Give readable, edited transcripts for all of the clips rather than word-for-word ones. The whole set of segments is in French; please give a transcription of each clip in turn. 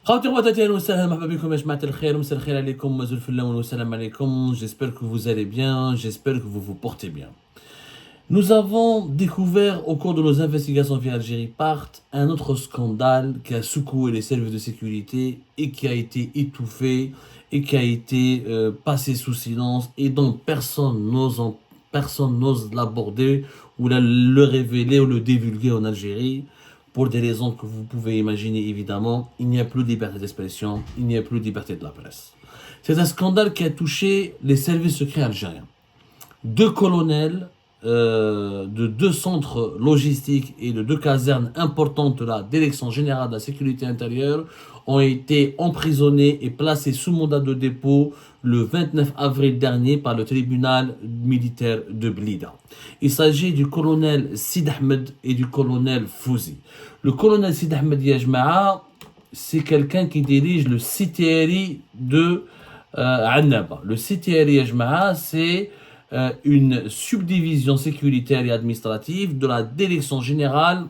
J'espère que vous allez bien, j'espère que vous vous portez bien. Nous avons découvert au cours de nos investigations via Algérie Part un autre scandale qui a secoué les services de sécurité et qui a été étouffé et qui a été passé sous silence et dont personne n'ose l'aborder ou le révéler ou le divulguer en Algérie. Pour des raisons que vous pouvez imaginer évidemment, il n'y a plus de liberté d'expression, il n'y a plus de liberté de la presse. C'est un scandale qui a touché les services secrets algériens. Deux colonels de deux centres logistiques et de deux casernes importantes de la Direction générale de la sécurité intérieure ont été emprisonnés et placés sous mandat de dépôt le 29 avril dernier par le tribunal militaire de Blida. Il s'agit du colonel Sid Ahmed et du colonel Fouzi. Le colonel Sid Ahmed Yajma'a, c'est quelqu'un qui dirige le CTRI de Annaba. Le CTRI Yajma'a, c'est une subdivision sécuritaire et administrative de la Direction générale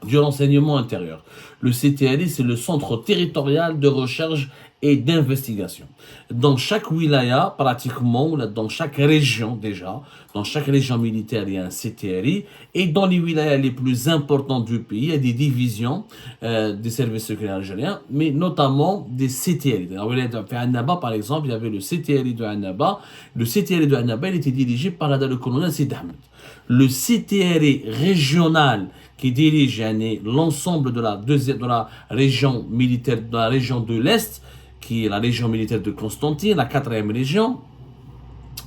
du renseignement intérieur. Le CTRI, c'est le centre territorial de recherche et d'investigation. Dans chaque wilaya, pratiquement, dans chaque région déjà, dans chaque région militaire, il y a un CTRI, et dans les wilayas les plus importants du pays, il y a des divisions des services secrets algériens, mais notamment des CTRI. Dans la wilaya de Annaba, par exemple, il y avait le CTRI de Annaba. Le CTRI de Annaba, il était dirigé par le colonel Sid Ahmed. Le CTRI régional qui dirige l'ensemble de la région militaire, de la région de l'Est, qui est la région militaire de Constantine, la 4e région,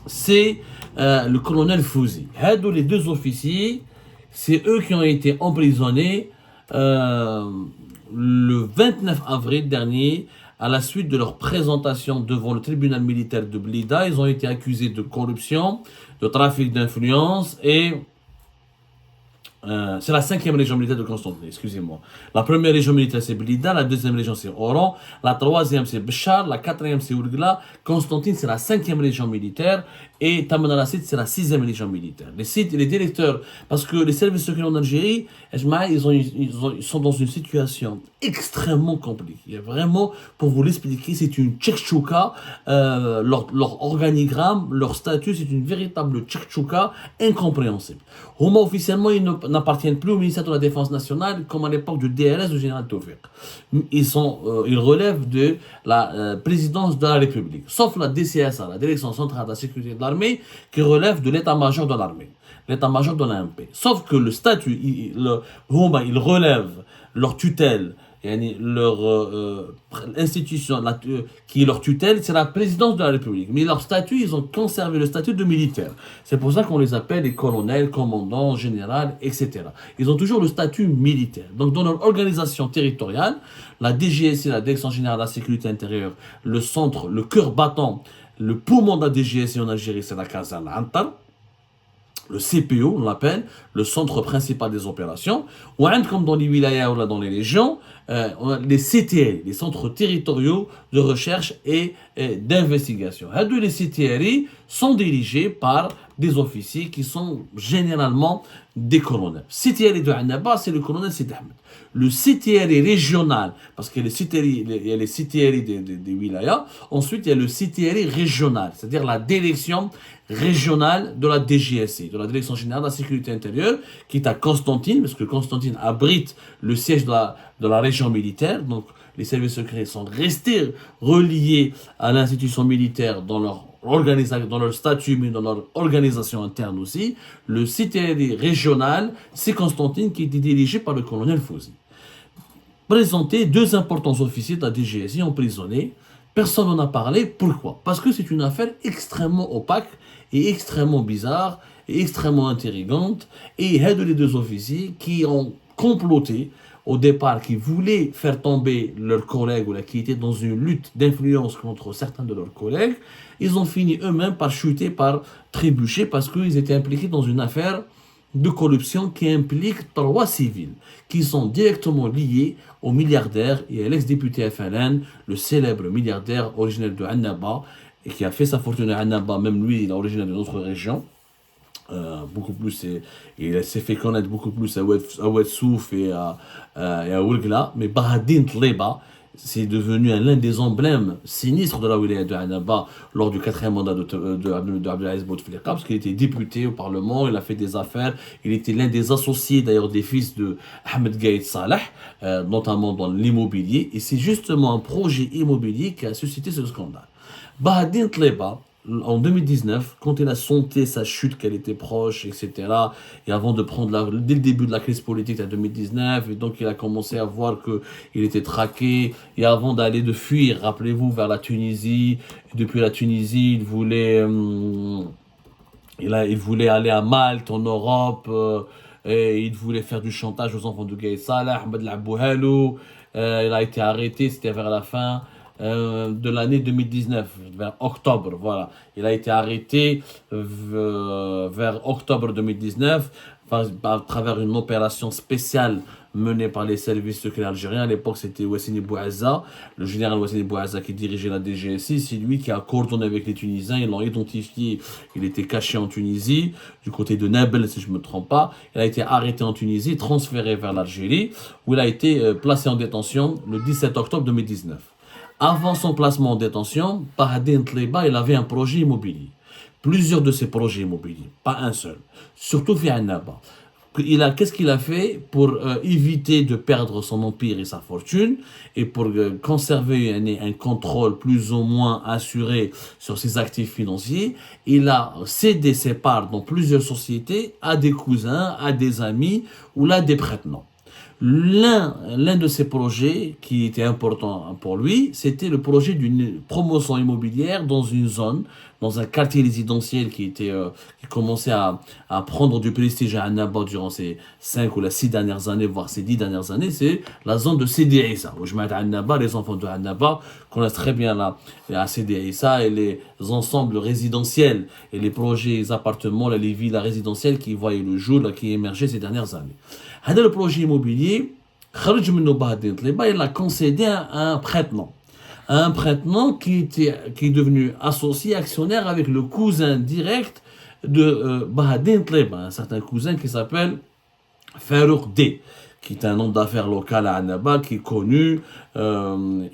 c'est le colonel Fouzi. Les deux officiers, c'est eux qui ont été emprisonnés le 29 avril dernier à la suite de leur présentation devant le tribunal militaire de Blida. Ils ont été accusés de corruption, de trafic d'influence et c'est la 5e région militaire de Constantine, excusez-moi. La première région militaire c'est Blida, la deuxième région c'est Oran, la troisième c'est Béchar, la quatrième c'est Ourgla, Constantine c'est la 5e région militaire et Tamanrasset c'est la 6e région militaire. Les directeurs, parce que les services secrets en Algérie, ils sont dans une situation extrêmement compliquée. Il y a vraiment, pour vous l'expliquer, c'est une tchèque-chouka, leur organigramme, leur statut, c'est une véritable tchèque-chouka incompréhensible. Officiellement, ils n'appartiennent plus au ministère de la Défense nationale comme à l'époque du DRS du général Tawfiq. Ils relèvent de la présidence de la République, sauf la DCSA, la Direction centrale de la sécurité de l'armée, qui relève de l'état-major de l'armée, l'état-major de l'AMP. Sauf que le statut, ils relèvent leur tutelle, leur institution qui est leur tutelle, c'est la présidence de la République. Mais leur statut, ils ont conservé le statut de militaire. C'est pour ça qu'on les appelle les colonels, commandants, généraux, etc. Ils ont toujours le statut militaire. Donc dans leur organisation territoriale, la DGSI, la Direction générale de la sécurité intérieure, le centre, le cœur battant, le poumon de la DGSI en Algérie, c'est la caserne Antar. Le CPO, on l'appelle, le centre principal des opérations, ou comme dans les wilayas ou dans les régions, les CTRI, les centres territoriaux de recherche et d'investigation. Les CTRI sont dirigés par des officiers qui sont généralement des colonels. CTRI de Annaba, c'est le colonel Sid Ahmed. Le CTRI régional, parce qu'il y a les CTRI des wilayas, ensuite il y a le CTRI régional, c'est-à-dire la direction régionale de la DGSI, de la Direction générale de la sécurité intérieure, qui est à Constantine, parce que Constantine abrite le siège de la région militaire, donc les services secrets sont restés reliés à l'institution militaire dans leur organisation, dans leur statut, mais dans leur organisation interne aussi. Le CTRI régional, c'est Constantine, qui était dirigé par le colonel Fouzi. Présenté deux importants officiers de la DGSI emprisonnés. Personne n'en a parlé. Pourquoi? Parce que c'est une affaire extrêmement opaque et extrêmement bizarre et extrêmement intrigante. Et il y a les deux officiers qui ont comploté au départ, qui voulaient faire tomber leurs collègues ou qui étaient dans une lutte d'influence contre certains de leurs collègues. Ils ont fini eux-mêmes par chuter, par trébucher parce qu'ils étaient impliqués dans une affaire de corruption qui implique 3 civils qui sont directement liés au milliardaire et à l'ex-député FLN, le célèbre milliardaire originaire de Annaba et qui a fait sa fortune à Annaba, même lui il est originaire de notre région. Beaucoup plus, il s'est fait connaître beaucoup plus à Oued Souf et à Ourgla, mais Bahadine Tleba, c'est devenu l'un des emblèmes sinistres de la wilaya de Annaba lors du 4e mandat de Abdelaziz Bouteflika, parce qu'il était député au Parlement, il a fait des affaires, il était l'un des associés d'ailleurs des fils de Ahmed Gaïd Salah, notamment dans l'immobilier, et c'est justement un projet immobilier qui a suscité ce scandale. Bahadine Tleba, en 2019, quand il a senti sa chute, qu'elle était proche, etc., et avant de prendre dès le début de la crise politique en 2019, et donc il a commencé à voir qu'il était traqué, et avant de fuir, rappelez-vous, vers la Tunisie, et depuis la Tunisie, il voulait aller à Malte, en Europe, et il voulait faire du chantage aux enfants de Gaï Salah, Ahmed Labouhalou, il a été arrêté, c'était vers la fin de l'année 2019, vers octobre, voilà. Il a été arrêté vers octobre 2019 à travers une opération spéciale menée par les services secrets algériens. À l'époque, c'était Wassini Bouazza, le général Wassini Bouazza qui dirigeait la DGSI. C'est lui qui a coordonné avec les Tunisiens. Ils l'ont identifié. Il était caché en Tunisie, du côté de Nabil, si je ne me trompe pas. Il a été arrêté en Tunisie, transféré vers l'Algérie, où il a été placé en détention le 17 octobre 2019. Avant son placement en détention, Bahadine Tleba, il avait un projet immobilier. Plusieurs de ces projets immobiliers, pas un seul. Surtout via Annaba. Qu'est-ce qu'il a fait pour éviter de perdre son empire et sa fortune et pour conserver un contrôle plus ou moins assuré sur ses actifs financiers? Il a cédé ses parts dans plusieurs sociétés à des cousins, à des amis ou là des prête-noms. L'un de ces projets qui était important pour lui, c'était le projet d'une promotion immobilière dans une zone, dans un quartier résidentiel qui commençait à prendre du prestige à Annaba durant ces 5 ou 6 dernières années, voire ces 10 dernières années. C'est la zone de Sidi Issa, où je mets Annaba, les enfants de Annaba connaissent très bien la Sidi Issa et les ensembles résidentiels et les projets, les appartements, les villas résidentielles qui voyaient le jour, qui émergeaient ces dernières années. Le projet immobilier, il a concédé un prête-nom. Un prête-nom qui est devenu associé, actionnaire avec le cousin direct de Bahadine Tleba, un certain cousin qui s'appelle Farouk D, qui est un homme d'affaires local à Annaba, qui est connu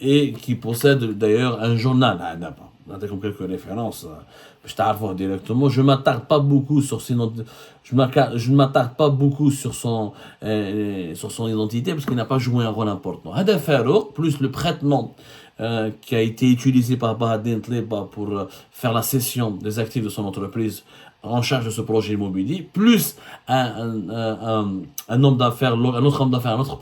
et qui possède d'ailleurs un journal à Annaba. Comme quelques références, je t'arrive directement. Je m'attarde pas beaucoup sur je ne m'attarde pas beaucoup sur son identité parce qu'il n'a pas joué un rôle important. Hada Farouk, plus le prête-nom qui a été utilisé par Bahadine Tleba pour faire la cession des actifs de son entreprise en charge de ce projet immobilier, plus un homme d'affaires, un autre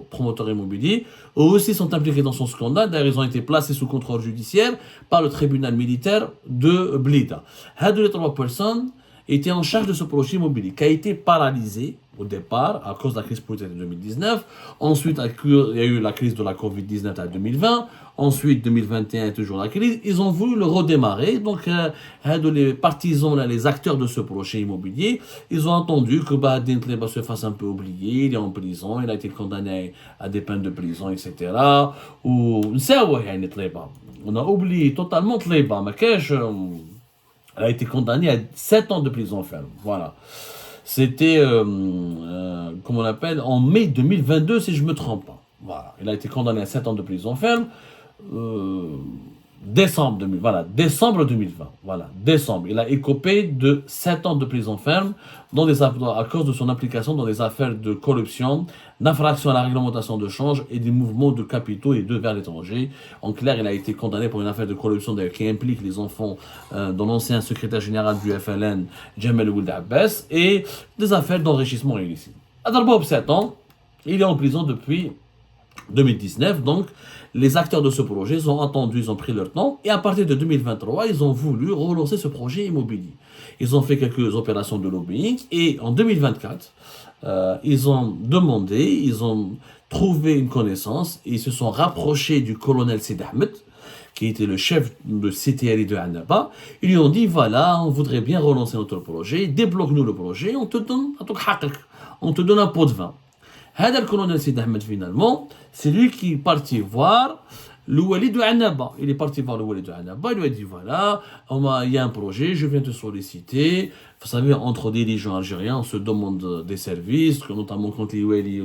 promoteur immobilier, eux aussi sont impliqués dans son scandale. D'ailleurs, ils ont été placés sous contrôle judiciaire par le tribunal militaire de Blida. Les 3 personnes étaient en charge de ce projet immobilier qui a été paralysé au départ à cause de la crise politique de 2019. Ensuite, il y a eu la crise de la Covid-19 en 2020. Ensuite, 2021, toujours la crise. Ils ont voulu le redémarrer. Donc, les partisans, les acteurs de ce projet immobilier, ils ont entendu que Bahadine Tleba se fasse un peu oublier. Il est en prison. Il a été condamné à des peines de prison, etc. On a oublié totalement Tleba. Elle a été condamnée à 7 ans de prison ferme. Voilà. C'était, comme on appelle, en mai 2022, si je ne me trompe pas. Voilà. Il a été condamné à 7 ans de prison ferme. Décembre 2020. Voilà, décembre. Il a écopé de 7 ans de prison ferme à cause de son implication dans des affaires de corruption, d'infraction à la réglementation de change et des mouvements de capitaux et vers l'étranger. En clair, il a été condamné pour une affaire de corruption qui implique les enfants de l'ancien secrétaire général du FLN, Jamal Ould Abbas, et des affaires d'enrichissement illicite. À Darbob, 7 ans, il est en prison depuis 2019, donc les acteurs de ce projet, ils ont attendu, ils ont pris leur temps, et à partir de 2023, ils ont voulu relancer ce projet immobilier. Ils ont fait quelques opérations de lobbying, et en 2024, ils ont trouvé une connaissance, et ils se sont rapprochés du colonel Sid Ahmed, qui était le chef de CTRI de Annaba. Ils lui ont dit, voilà, on voudrait bien relancer notre projet, débloque-nous le projet, on te donne un pot de vin. Le colonel Sid Ahmed, finalement, c'est lui qui est parti voir le Wali de Annaba. Il est parti voir le Wali de Annaba, il lui a dit voilà, il y a un projet, je viens te solliciter, Vous savez, entre dirigeants algériens, on se demande des services, notamment quand les Wali,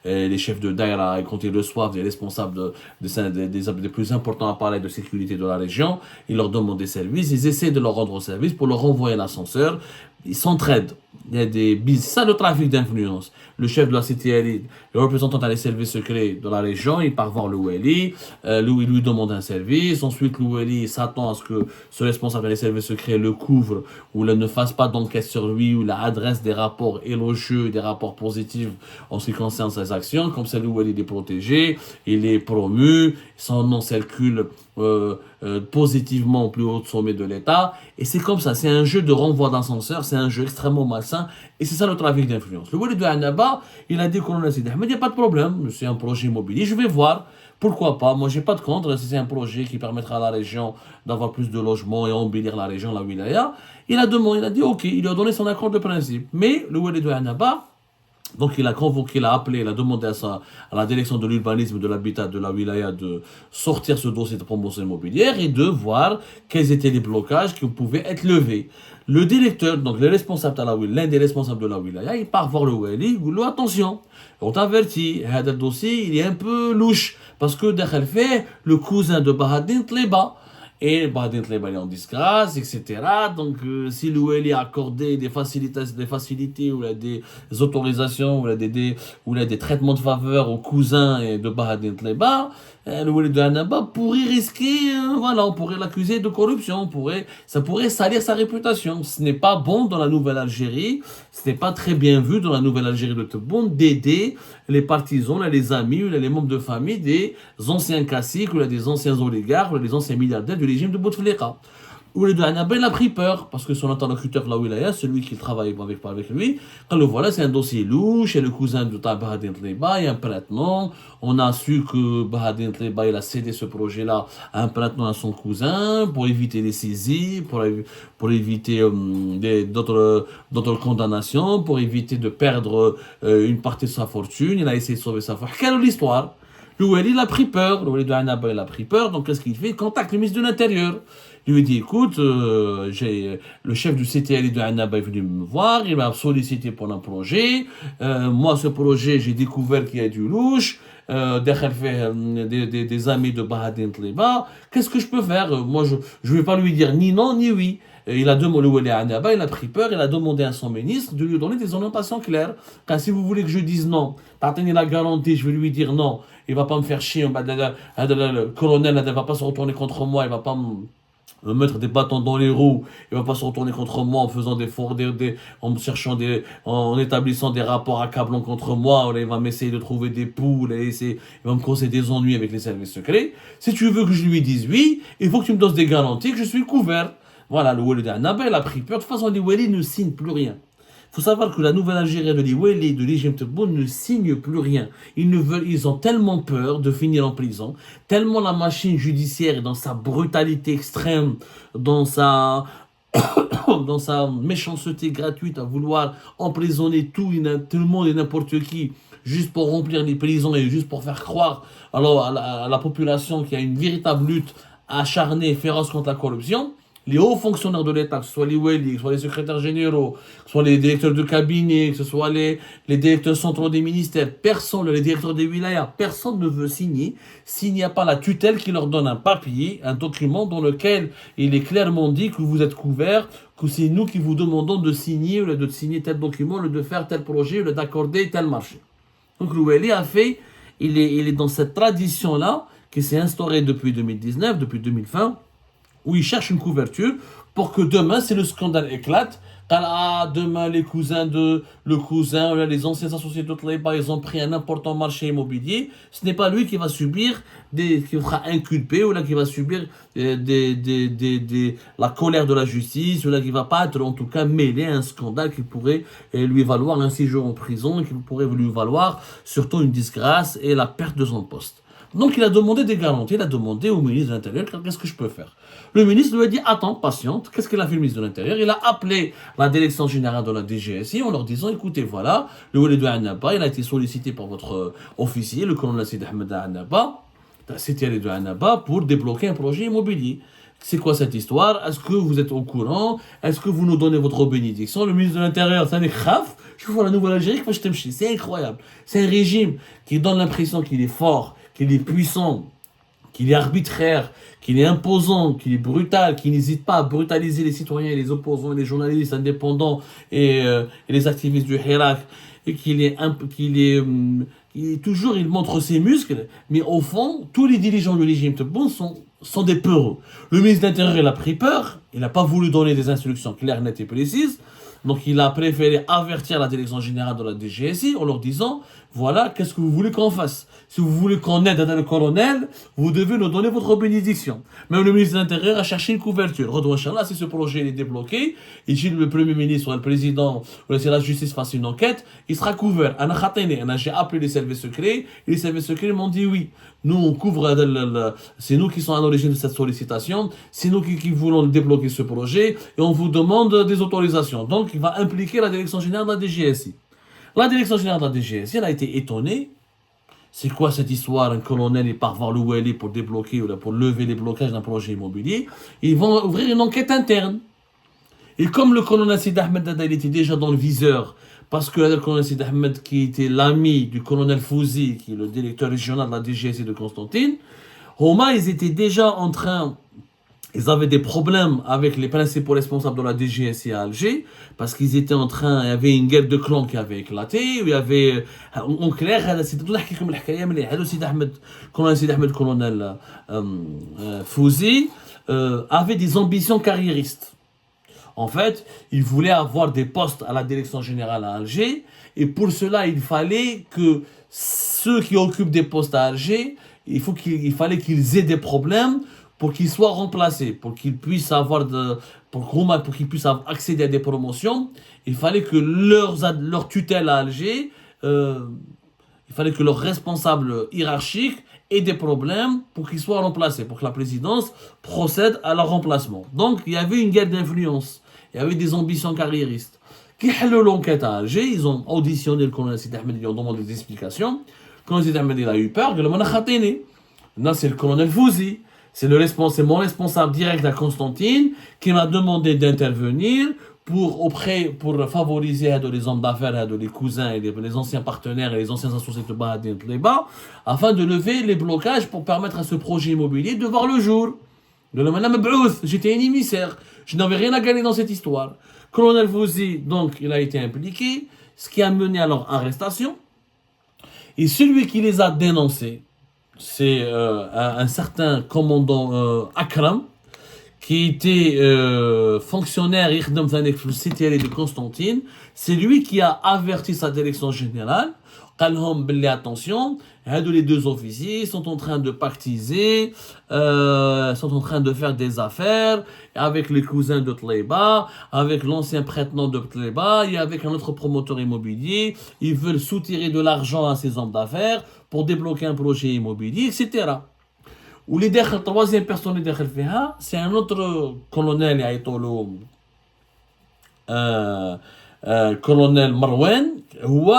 les chefs de Daïra, et quand ils reçoivent des responsables des plus importants appareils de sécurité de la région, ils leur demandent des services, ils essaient de leur rendre service pour leur renvoyer l'ascenseur. Ils s'entraident. Il y a des c'est ça le trafic d'influence. Le chef de la CTL, le représentant des services secrets de la région, il part voir le Wali, il lui demande un service. Ensuite, le Wali s'attend à ce que ce responsable des services secrets le couvre ou ne fasse pas d'enquête sur lui ou la adresse des rapports élogieux, des rapports positifs en ce qui concerne ses actions. Comme ça, le Wali est protégé, il est promu, son nom circule positivement au plus haut sommet de l'État. Et c'est comme ça, c'est un jeu de renvoi d'ascenseur, c'est un jeu extrêmement malsain. Et c'est ça le trafic d'influence. Le Wali de Annaba, il a dit au colonel Sidi Ahmed, il n'y a pas de problème, c'est un projet immobilier, je vais voir. Pourquoi pas? Moi, j'ai pas de contre. Si c'est un projet qui permettra à la région d'avoir plus de logements et embellir la région, la wilaya, il a demandé, il a dit OK, il lui a donné son accord de principe. Mais le Wali de Annaba, donc il a convoqué, il a appelé, il a demandé à la direction de l'urbanisme de l'habitat de la wilaya de sortir ce dossier de promotion immobilière et de voir quels étaient les blocages qui pouvaient être levés. Le directeur, donc l'un des responsables de la wilaya, il part voir le Wali, il dit attention, on t'avertit, le dossier il est un peu louche parce que Dakhel fait le cousin de Bahadine Tleba. Et Bahadine Tleba est en disgrâce, etc. Donc, si le Wali a accordé des facilités ou des autorisations ou des traitements de faveur aux cousins de Bahadine Tleba, le Wali de Annaba pourrait risquer, on pourrait l'accuser de corruption, ça pourrait salir sa réputation. Ce n'est pas bon dans la nouvelle Algérie, ce n'est pas très bien vu dans la nouvelle Algérie de Tebboune d'aider les partisans, les amis, les membres de famille des anciens caciques, ou des anciens oligarques, ou des anciens milliardaires du régime de Bouteflika. Ou le de Annaba, il a pris peur, parce que son interlocuteur, la wilaya, celui qui travaille avec lui, quand le voilà, c'est un dossier louche, et le cousin de Bahadine Tleba, il y a un prête-nom, on a su que Bahadine Tleba, il a cédé ce projet-là à un prête-nom à son cousin, pour éviter les saisies, pour éviter d'autres condamnations, pour éviter de perdre une partie de sa fortune, il a essayé de sauver sa fortune. Quelle est l'histoire? Le Wali, il a pris peur, le Wali de Annaba, il a pris peur, donc qu'est-ce qu'il fait? Il contacte le ministre de l'Intérieur. Il lui dit, écoute, le chef du CTL de Annaba est venu me voir, il m'a sollicité pour un projet. Moi, ce projet, j'ai découvert qu'il y a du louche. Des amis de Bahadine Tleba. Qu'est-ce que je peux faire? Moi, je ne vais pas lui dire ni non, ni oui. Il a demandé, le Wali Annaba, il a pris peur, il a demandé à son ministre de lui donner des orientations claires. Car si vous voulez que je dise non, t'atteignez la garantie, je vais lui dire non. Il ne va pas me faire chier, le colonel ne va pas se retourner contre moi, il ne va pas me mettre des bâtons dans les roues, il va pas se retourner contre moi en faisant en établissant des rapports accablants contre moi, il va m'essayer de trouver des poules, il va me causer des ennuis avec les services secrets. Si tu veux que je lui dise oui, il faut que tu me donnes des garanties que je suis couvert. Voilà, le Wali d'Annaba, il a pris peur. De toute façon, les Wali ne signent plus rien. Il faut savoir que la nouvelle Algérie de l'Iweli, de l'Égypte Tebboune, ne signe plus rien. Ils ont tellement peur de finir en prison, tellement la machine judiciaire est dans sa brutalité extrême, dans sa méchanceté gratuite à vouloir emprisonner tout le monde et n'importe qui, juste pour remplir les prisons et juste pour faire croire alors à la population qu'il y a une véritable lutte acharnée et féroce contre la corruption. Les hauts fonctionnaires de l'État, que ce soit les Wali, que ce soit les secrétaires généraux, que ce soit les directeurs de cabinet, que ce soit les directeurs centraux des ministères, les directeurs des wilayas, personne ne veut signer s'il n'y a pas la tutelle qui leur donne un papier, un document dans lequel il est clairement dit que vous êtes couverts, que c'est nous qui vous demandons de signer, ou de signer tel document, ou de faire tel projet, ou d'accorder tel marché. Donc le Wali il est dans cette tradition-là, qui s'est instaurée depuis 2019, depuis 2020, où il cherche une couverture pour que demain, si le scandale éclate, demain les anciens associés de Tleba, ils ont pris un important marché immobilier, ce n'est pas lui qui va subir, qui sera inculpé, ou là qui va subir la colère de la justice, ou là qui va pas être en tout cas mêlé à un scandale qui pourrait lui valoir un séjour en prison, et qui pourrait lui valoir surtout une disgrâce et la perte de son poste. Donc il a demandé des garanties, il a demandé au ministre de l'Intérieur, qu'est-ce que je peux faire? Le ministre lui a dit, attends, patiente. Qu'est-ce qu'il a fait le ministre de l'Intérieur? Il a appelé la direction générale de la DGSI en leur disant, écoutez, voilà, le Wali de Annaba, il a été sollicité par votre officier, le colonel Sidi Ahmed Annaba, c'était de Annaba, pour débloquer un projet immobilier. c'est quoi cette histoire? Est-ce que vous êtes au courant? Est-ce que vous nous donnez votre bénédiction? Le ministre de l'Intérieur, c'est un khaf. Je vois la nouvelle Algérie, c'est incroyable. C'est un régime qui donne l'impression qu'il est fort, qu'il est puissant, qu'il est arbitraire, qu'il est imposant, qu'il est brutal, qu'il n'hésite pas à brutaliser les citoyens, les opposants, les journalistes indépendants et les activistes du Hirak, et toujours, il montre ses muscles, mais au fond, tous les dirigeants du régime Tebboune sont des peureux. Le ministre de l'Intérieur, il a pris peur, il n'a pas voulu donner des instructions claires, nettes et précises, donc il a préféré avertir la direction générale de la DGSI en leur disant, voilà, qu'est-ce que vous voulez qu'on fasse? Si vous voulez qu'on aide le colonel, vous devez nous donner votre bénédiction. Même le ministre de l'Intérieur a cherché une couverture. Redouane Inch'Allah, si ce projet est débloqué, et si le Premier ministre ou le Président ou si la justice fasse une enquête, il sera couvert. J'ai appelé les services secrets, et les services secrets m'ont dit oui. Nous, on couvre, c'est nous qui sommes à l'origine de cette sollicitation, c'est nous qui voulons débloquer ce projet, et on vous demande des autorisations. Donc, il va impliquer la direction générale de la DGSI. La direction générale de la DGSI, elle a été étonnée. C'est quoi cette histoire? Un colonel, il part voir le Wali pour débloquer ou pour lever les blocages d'un projet immobilier. Ils vont ouvrir une enquête interne. Et comme le colonel Sid Ahmed Dada, il était déjà dans le viseur, parce que le colonel Sid Ahmed, qui était l'ami du colonel Fouzi, qui est le directeur régional de la DGSI de Constantine, Homa, ils étaient déjà en train... Ils avaient des problèmes avec les principaux responsables de la DGSI à Alger, parce qu'ils étaient en train, il y avait une guerre de clans qui avait éclaté, où il y avait, en clair, colonel Fouzi, avait des ambitions carriéristes. En fait, il voulait avoir des postes à la direction générale à Alger, et pour cela, il fallait que ceux qui occupent des postes à Alger, il fallait qu'ils aient des problèmes pour qu'ils soient remplacés, pour qu'ils puissent pour qu'ils puissent accéder à des promotions. Il fallait que leur tutelle à Alger, il fallait que leurs responsables hiérarchiques aient des problèmes pour qu'ils soient remplacés, pour que la présidence procède à leur remplacement. Donc, il y avait une guerre d'influence, il y avait des ambitions carriéristes. Qui ont l'enquête à Alger, ils ont auditionné le colonel Sid Ahmed, ils ont demandé des explications. Le colonel Sid Ahmed, il a eu peur, que le Manakhatene. Là, c'est le colonel Fouzi. C'est mon responsable direct à Constantine qui m'a demandé d'intervenir pour favoriser les hommes d'affaires, les cousins, et les anciens partenaires et les anciens associés de Bahadin Tléba, afin de lever les blocages pour permettre à ce projet immobilier de voir le jour. J'étais un émissaire, je n'avais rien à gagner dans cette histoire. Colonel Fouzi, donc, il a été impliqué, ce qui a mené à leur arrestation. Et celui qui les a dénoncés, c'est un certain commandant Akram, qui était fonctionnaire de Constantine. C'est lui qui a averti sa direction générale. Attention, les deux officiers sont en train de pactiser, sont en train de faire des affaires avec les cousins de Tléba, avec l'ancien prête-nom de Tléba et avec un autre promoteur immobilier. Ils veulent soutirer de l'argent à ces hommes d'affaires pour débloquer un projet immobilier, etc. Ou les troisième personne c'est un autre colonel colonel Marwan,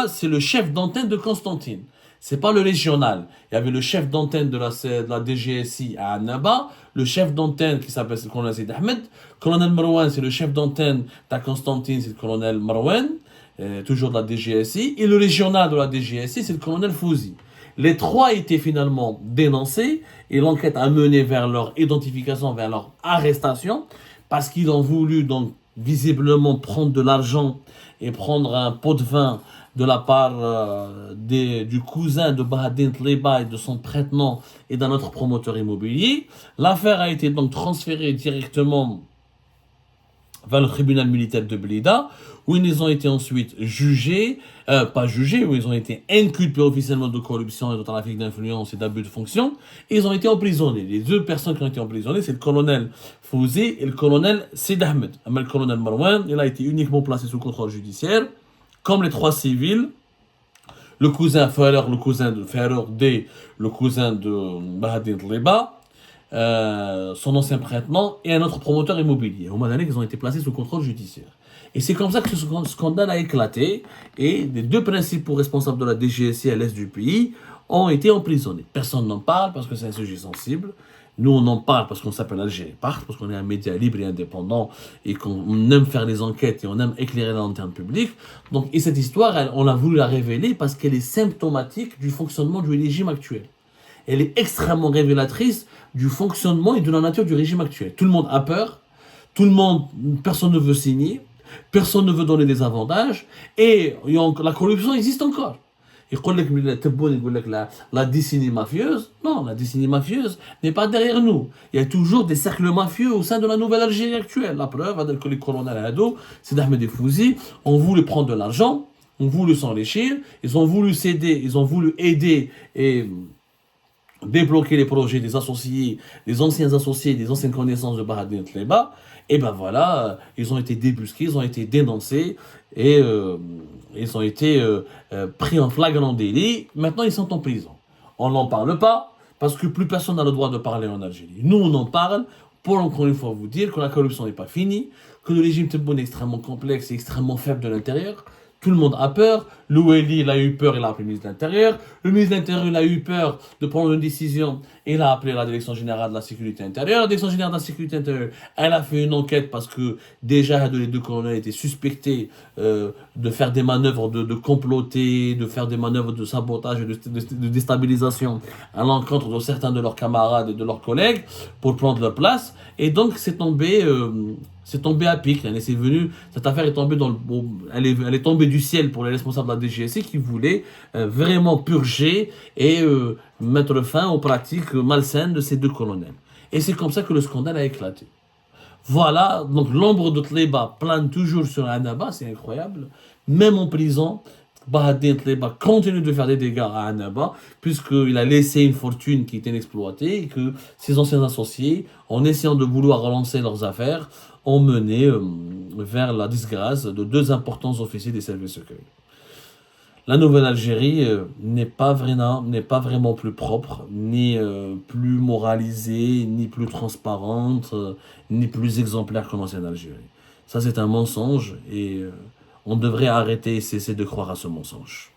c'est le chef d'antenne de Constantine. C'est pas le régional. Il y avait le chef d'antenne de la DGSI à Annaba, le chef d'antenne qui s'appelle le colonel Sid Ahmed. Colonel Marwan, c'est le chef d'antenne de Constantine, c'est le colonel Marwan, toujours de la DGSI. Et le régional de la DGSI, c'est le colonel Fouzi. Les trois étaient finalement dénoncés et l'enquête a mené vers leur identification, vers leur arrestation, parce qu'ils ont voulu donc visiblement prendre de l'argent et prendre un pot de vin de la part du cousin de Bahadin Tléba et de son prête-nom et d'un autre promoteur immobilier. L'affaire a été donc transférée directement vers le tribunal militaire de Blida, où ils ont été ensuite jugés, où ils ont été inculpés officiellement de corruption et de trafic d'influence et d'abus de fonction, et ils ont été emprisonnés. Les deux personnes qui ont été emprisonnées, c'est le colonel Fouzi et le colonel Sid Ahmed. Le colonel Marwan, il a été uniquement placé sous contrôle judiciaire, comme les trois civils, le cousin Ferrer, le cousin de Ferrer D, le cousin de Bahadin Tléba, son ancien prête-nom et un autre promoteur immobilier. Au moment donné, ils ont été placés sous contrôle judiciaire. Et c'est comme ça que ce scandale a éclaté et les deux principaux responsables de la DGSI à l'est du pays ont été emprisonnés. Personne n'en parle parce que c'est un sujet sensible. Nous, on en parle parce qu'on s'appelle Algérie Part, parce qu'on est un média libre et indépendant et qu'on aime faire des enquêtes et on aime éclairer la lanterne publique. Donc, et cette histoire, on a voulu la révéler parce qu'elle est symptomatique du fonctionnement du régime actuel. Elle est extrêmement révélatrice du fonctionnement et de la nature du régime actuel. Tout le monde a peur, personne ne veut signer, personne ne veut donner des avantages et la corruption existe encore. La décennie mafieuse, non, la décennie mafieuse n'est pas derrière nous. Il y a toujours des cercles mafieux au sein de la nouvelle Algérie actuelle. La preuve, que les colonels Hado, c'est Ahmed Fouzi, ont voulu prendre de l'argent, ont voulu s'enrichir, ils ont voulu céder, ils ont voulu aider et débloquer les projets des associés, des anciens associés, des anciennes connaissances de Bahadine Tleba, et ben voilà, ils ont été débusqués, ils ont été dénoncés, et ils ont été pris en flagrant délit. Maintenant, ils sont en prison. On n'en parle pas, parce que plus personne n'a le droit de parler en Algérie. Nous, on en parle pour encore une fois vous dire que la corruption n'est pas finie, que le régime Tebboune est extrêmement complexe et extrêmement faible de l'intérieur. Tout le monde a peur. Loueli, il a eu peur, il a appelé le ministre de l'Intérieur. Le ministre de l'Intérieur, il a eu peur de prendre une décision. Il a appelé la Direction Générale de la Sécurité Intérieure. La Direction Générale de la Sécurité Intérieure, elle a fait une enquête parce que déjà les deux colonels étaient suspectés de faire des manœuvres, de comploter, de faire des manœuvres de sabotage et de déstabilisation à l'encontre de certains de leurs camarades et de leurs collègues pour prendre leur place. Et donc, c'est tombé à pic. Cette affaire est tombée elle est tombée du ciel pour les responsables de la DGSI qui voulaient vraiment purger et mettre fin aux pratiques malsaines de ces deux colonels. Et c'est comme ça que le scandale a éclaté. Voilà, donc l'ombre de Tleba plane toujours sur Annaba, c'est incroyable. Même en prison, Bahadine Tleba continue de faire des dégâts à Annaba, puisqu'il a laissé une fortune qui était inexploitée et que ses anciens associés, en essayant de vouloir relancer leurs affaires, ont mené vers la disgrâce de deux importants officiers des services secrets. La Nouvelle-Algérie n'est pas vraiment plus propre, ni plus moralisée, ni plus transparente, ni plus exemplaire que l'ancienne Algérie. Ça, c'est un mensonge et on devrait arrêter et cesser de croire à ce mensonge.